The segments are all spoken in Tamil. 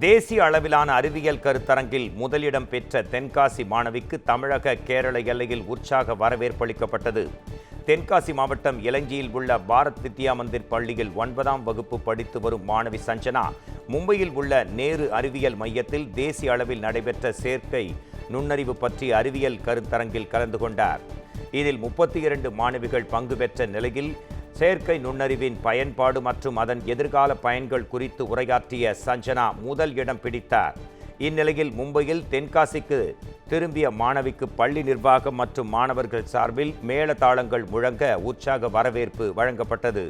தேசிய அளவிலான அறிவியல் கருத்தரங்கில் முதலிடம் பெற்ற தென்காசி மாணவிக்கு தமிழக கேரள எல்லையில் உற்சாக வரவேற்பளிக்கப்பட்டது. தென்காசி மாவட்டம் இலஞ்சியில் உள்ள பாரத் வித்யா மந்திர் பள்ளியில் 9ஆம் வகுப்பு படித்து வரும் மாணவி சஞ்சனா மும்பையில் உள்ள நேரு அறிவியல் மையத்தில் தேசிய அளவில் நடைபெற்ற சேர்க்கை நுண்ணறிவு பற்றிய அறிவியல் கருத்தரங்கில் கலந்து கொண்டார். இதில் 32 மாணவிகள் பங்கு பெற்ற நிலையில் செயற்கை நுண்ணறிவின் பயன்பாடு மற்றும் அதன் எதிர்கால பயன்கள் குறித்து உரையாற்றிய சஞ்சனா முதல் இடம் பிடித்தார். இந்நிலையில் மும்பையில் தென்காசிக்கு திரும்பிய மாணவிக்கு பள்ளி நிர்வாகம் மற்றும் மாணவர்கள் சார்பில் மேளதாளங்கள் முழங்க உற்சாக வரவேற்பு வழங்கப்பட்டது.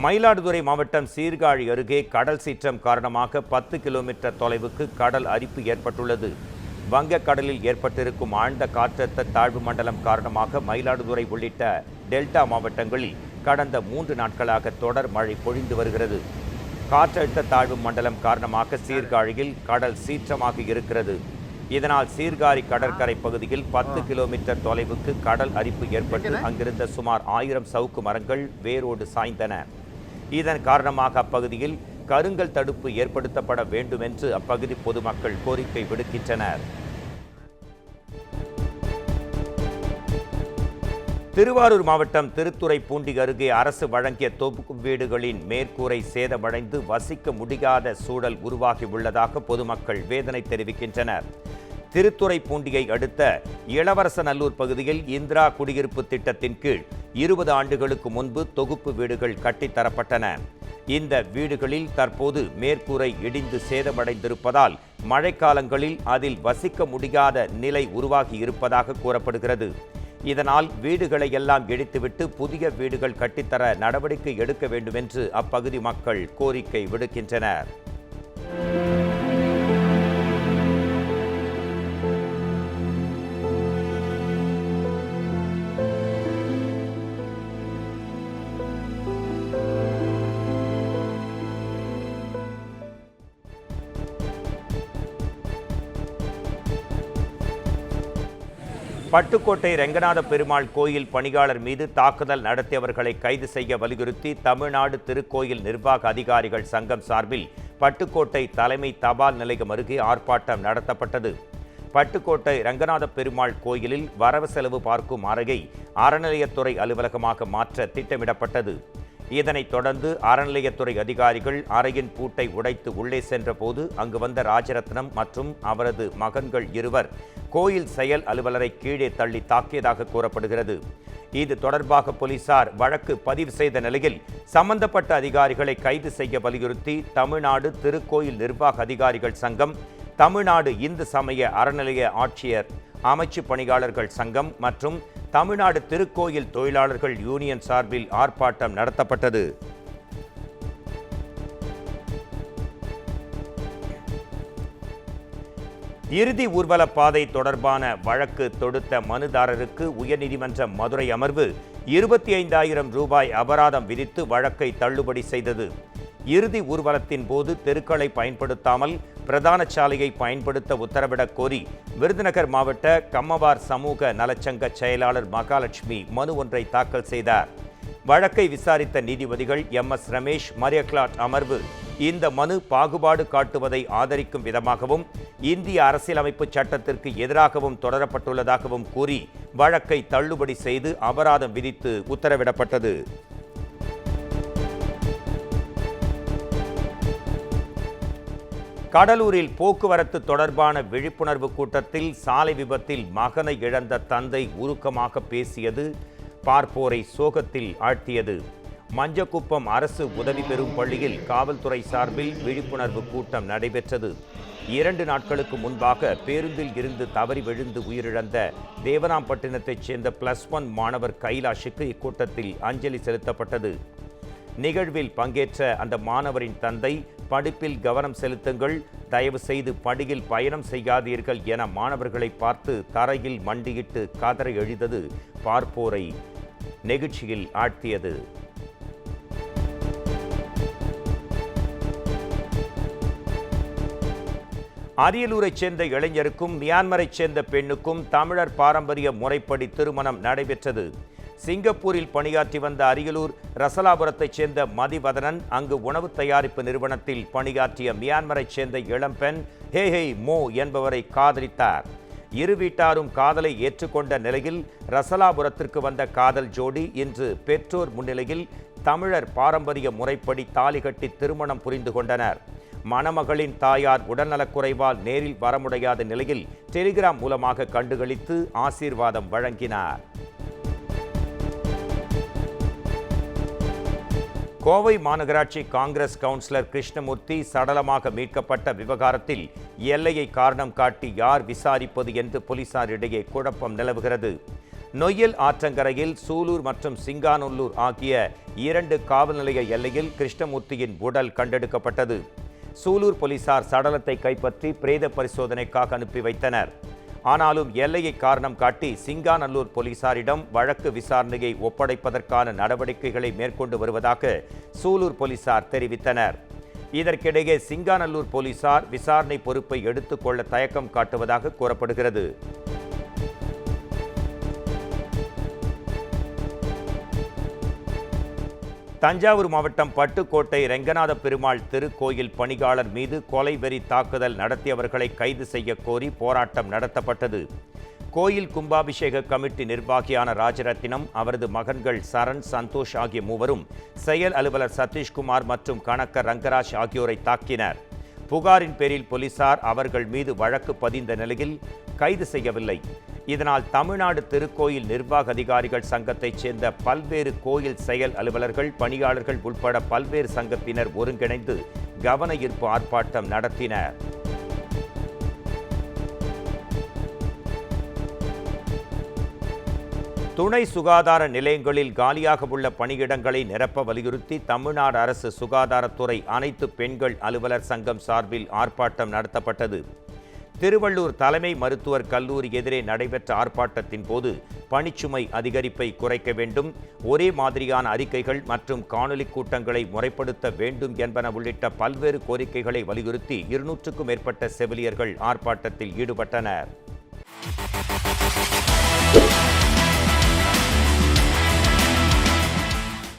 மயிலாடுதுறை மாவட்டம் சீர்காழி அருகே கடல் சீற்றம் காரணமாக 10 கிலோமீட்டர் தொலைவுக்கு கடல் அரிப்பு ஏற்பட்டுள்ளது. வங்கக்கடலில் ஏற்பட்டிருக்கும் ஆழ்ந்த காற்றழுத்த தாழ்வு மண்டலம் காரணமாக மயிலாடுதுறை உள்ளிட்ட டெல்டா மாவட்டங்களில் கடந்த 3 நாட்களாக தொடர் மழை பொழிந்து வருகிறது. காற்றழுத்த தாழ்வு மண்டலம் காரணமாக சீர்காழியில் கடல் சீற்றமாக இருக்கிறது. இதனால் சீர்காழி கடற்கரை பகுதியில் 10 கிலோமீட்டர் தொலைவுக்கு கடல் அரிப்பு ஏற்பட்டு அங்கிருந்த சுமார் 1000 சவுக்கு மரங்கள் வேரோடு சாய்ந்தன. இதன் காரணமாக அப்பகுதியில் கருங்கல் தடுப்பு ஏற்படுத்தப்பட வேண்டும் என்று அப்பகுதி பொதுமக்கள் கோரிக்கை விடுக்கின்றனர். திருவாரூர் மாவட்டம் திருத்துறைப்பூண்டி அருகே அரசு வழங்கிய தொகுப்பு வீடுகளின் மேற்கூரை சேதமடைந்து வசிக்க முடியாத சூழல் உருவாகியுள்ளதாக பொதுமக்கள் வேதனை தெரிவிக்கின்றனர். திருத்துறைப்பூண்டியை அடுத்த இளவரசநல்லூர் பகுதியில் இந்திரா குடியிருப்பு திட்டத்தின் கீழ் 20 ஆண்டுகளுக்கு முன்பு தொகுப்பு வீடுகள் கட்டித்தரப்பட்டன. இந்த வீடுகளில் தற்போது மேற்கூரை இடிந்து சேதமடைந்திருப்பதால் மழைக்காலங்களில் அதில் வசிக்க முடியாத நிலை உருவாகி இருப்பதாக கூறப்படுகிறது. இதனால் வீடுகளை எல்லாம் இடித்துவிட்டு புதிய வீடுகள் கட்டித்தர நடவடிக்கை எடுக்க வேண்டும் என்று அப்பகுதி மக்கள் கோரிக்கை விடுக்கின்றனர். பட்டுக்கோட்டை ரெங்கநாத பெருமாள் கோயில் பணியாளர் மீது தாக்குதல் நடத்தியவர்களை கைது செய்ய வலியுறுத்தி தமிழ்நாடு திருக்கோயில் நிர்வாக அதிகாரிகள் சங்கம் சார்பில் பட்டுக்கோட்டை தலைமை தபால் நிலையம் அருகே ஆர்ப்பாட்டம் நடத்தப்பட்டது. பட்டுக்கோட்டை ரெங்கநாத பெருமாள் கோயிலில் வரவு செலவு பார்க்கும் அறையை அறநிலையத்துறை அலுவலகமாக மாற்ற திட்டமிடப்பட்டது. இதனைத் தொடர்ந்து அறநிலையத்துறை அதிகாரிகள் அறையின் பூட்டை உடைத்து உள்ளே சென்றபோது அங்கு வந்த ராஜரத்னம் மற்றும் அவரது மகன்கள் இருவர் கோயில் செயல் அலுவலரை கீழே தள்ளி தாக்கியதாக கூறப்படுகிறது. இது தொடர்பாக போலீசார் வழக்கு பதிவு செய்த நிலையில் சம்பந்தப்பட்ட அதிகாரிகளை கைது செய்ய வலியுறுத்தி தமிழ்நாடு திருக்கோயில் நிர்வாக அதிகாரிகள் சங்கம், தமிழ்நாடு இந்து சமய அறநிலைய ஆட்சியர் அமைச்சு பணியாளர்கள் சங்கம் மற்றும் தமிழ்நாடு திருக்கோயில் தொழிலாளர்கள் யூனியன் சார்பில் ஆர்ப்பாட்டம் நடத்தப்பட்டது. இறுதி ஊர்வல பாதை தொடர்பான வழக்கு தொடுத்த மனுதாரருக்கு உயர்நீதிமன்ற மதுரை அமர்வு 25,000 ரூபாய் அபராதம் விதித்து வழக்கை தள்ளுபடி செய்தது. இறுதி ஊர்வலத்தின் போது தெருக்களை பயன்படுத்தாமல் பிரதான சாலையை பயன்படுத்த உத்தரவிடக் கோரி விருதுநகர் மாவட்ட கம்மவார் சமூக நலச்சங்க செயலாளர் மகாலட்சுமி மனு ஒன்றை தாக்கல் செய்தார். வழக்கை விசாரித்த நீதிபதிகள் MS ரமேஷ், மரியக்லாட் அமர்வு இந்த மனு பாகுபாடு காட்டுவதை ஆதரிக்கும் விதமாகவும் இந்திய அரசியலமைப்பு சட்டத்திற்கு எதிராகவும் தொடரப்பட்டுள்ளதாகவும் கூறி வழக்கை தள்ளுபடி செய்து அபராதம் விதித்து உத்தரவிடப்பட்டது. கடலூரில் போக்குவரத்து தொடர்பான விழிப்புணர்வு கூட்டத்தில் சாலை விபத்தில் மகனை இழந்த தந்தை உருக்கமாக பேசியது பார்ப்போரை சோகத்தில் ஆழ்த்தியது. மஞ்சக்குப்பம் அரசு உதவி பெறும் பள்ளியில் காவல்துறை சார்பில் விழிப்புணர்வு கூட்டம் நடைபெற்றது. 2 நாட்களுக்கு முன்பாக பேருந்தில் இருந்து தவறி விழுந்து உயிரிழந்த தேவராம்பட்டினத்தைச் சேர்ந்த +1 மாணவர் கைலாஷுக்கு இக்கூட்டத்தில் அஞ்சலி செலுத்தப்பட்டது. நிகழ்வில் பங்கேற்ற அந்த மாணவரின் தந்தை, படிப்பில் கவனம் செலுத்துங்கள், தயவு செய்து படியில் பயணம் செய்யாதீர்கள் என மாணவர்களை பார்த்து தரையில் மண்டியிட்டு கதறி எழுதது பார்ப்போரை நெகிழ்ச்சியில் ஆழ்த்தியது. அரியலூரைச் சேர்ந்த இளைஞருக்கும் மியான்மரைச் சேர்ந்த பெண்ணுக்கும் தமிழர் பாரம்பரிய முறைப்படி திருமணம் நடைபெற்றது. சிங்கப்பூரில் பணியாற்றி வந்த அரியலூர் ரசலாபுரத்தைச் சேர்ந்த மதிவதனன் அங்கு உணவு தயாரிப்பு நிறுவனத்தில் பணியாற்றிய மியான்மரைச் சேர்ந்த இளம்பெண் ஹேஹெய் மோ என்பவரை காதலித்தார். இரு வீட்டாரும் காதலை ஏற்றுக்கொண்ட நிலையில் ரசலாபுரத்திற்கு வந்த காதல் ஜோடி இன்று பெற்றோர் முன்னிலையில் தமிழர் பாரம்பரிய முறைப்படி தாலி கட்டி திருமணம் புரிந்து கொண்டனர். மணமகளின் தாயார் உடல்நலக்குறைவால் நேரில் வர முடியாத நிலையில் டெலிகிராம் மூலமாக கண்டுகளித்து ஆசீர்வாதம் வழங்கினார். கோவை மாநகராட்சி காங்கிரஸ் கவுன்சிலர் கிருஷ்ணமூர்த்தி சடலமாக மீட்கப்பட்ட விவகாரத்தில் எல்லையை காரணம் காட்டி யார் விசாரிப்பது என்று போலீசாரிடையே குழப்பம் நிலவுகிறது. நொய்யல் ஆற்றங்கரையில் சூலூர் மற்றும் சிங்காநல்லூர் ஆகிய 2 காவல் நிலைய எல்லையில் கிருஷ்ணமூர்த்தியின் உடல் கண்டெடுக்கப்பட்டது. சூலூர் போலீசார் சடலத்தை கைப்பற்றி பிரேத பரிசோதனைக்காக அனுப்பி வைத்தனர். ஆனாலும் எல்லையை காரணம் காட்டி சிங்காநல்லூர் போலீசாரிடம் வழக்கு விசாரணையை ஒப்படைப்பதற்கான நடவடிக்கைகளை மேற்கொண்டு வருவதாக சூலூர் போலீசார் தெரிவித்தனர். இதற்கிடையே சிங்காநல்லூர் போலீசார் விசாரணை பொறுப்பை எடுத்துக்கொள்ள தயக்கம் காட்டுவதாக கூறப்படுகிறது. தஞ்சாவூர் மாவட்டம் பட்டுக்கோட்டை ரெங்கநாத பெருமாள் திருக்கோயில் பணியாளர் மீது கொலைவெறி தாக்குதல் நடத்தியவர்களை கைது செய்ய கோரி போராட்டம் நடத்தப்பட்டது. கோயில் கும்பாபிஷேக கமிட்டி நிர்வாகியான ராஜரத்தினம், அவரது மகன்கள் சரண், சந்தோஷ் ஆகிய மூவரும் செயல் அலுவலர் சதீஷ்குமார் மற்றும் கணக்கர் ரங்கராஜ் ஆகியோரை தாக்கினர். புகாரின் பேரில் போலீசார் அவர்கள் மீது வழக்கு பதிந்த நிலையில் கைது செய்யவில்லை. இதனால் தமிழ்நாடு திருக்கோயில் நிர்வாக அதிகாரிகள் சங்கத்தைச் சேர்ந்த பல்வேறு கோயில் செயல் அலுவலர்கள், பணியாளர்கள் உட்பட பல்வேறு சங்கத்தினர் ஒருங்கிணைந்து கவன ஈர்ப்பு ஆர்ப்பாட்டம் நடத்தினர். துணை சுகாதார நிலையங்களில் காலியாக உள்ள பணியிடங்களை நிரப்ப வலியுறுத்தி தமிழ்நாடு அரசு சுகாதாரத்துறை அனைத்து பெண்கள் அலுவலர் சங்கம் சார்பில் ஆர்ப்பாட்டம் நடத்தப்பட்டது. திருவள்ளூர் தலைமை மருத்துவர் கல்லூரி எதிரே நடைபெற்ற ஆர்ப்பாட்டத்தின் போது பணிச்சுமை அதிகரிப்பை குறைக்க வேண்டும், ஒரே மாதிரியான அறிக்கைகள் மற்றும் காணொலி கூட்டங்களை முறைப்படுத்த வேண்டும் என்பன உள்ளிட்ட பல்வேறு கோரிக்கைகளை வலியுறுத்தி 200க்கும் மேற்பட்ட செவிலியர்கள் ஆர்ப்பாட்டத்தில் ஈடுபட்டனர்.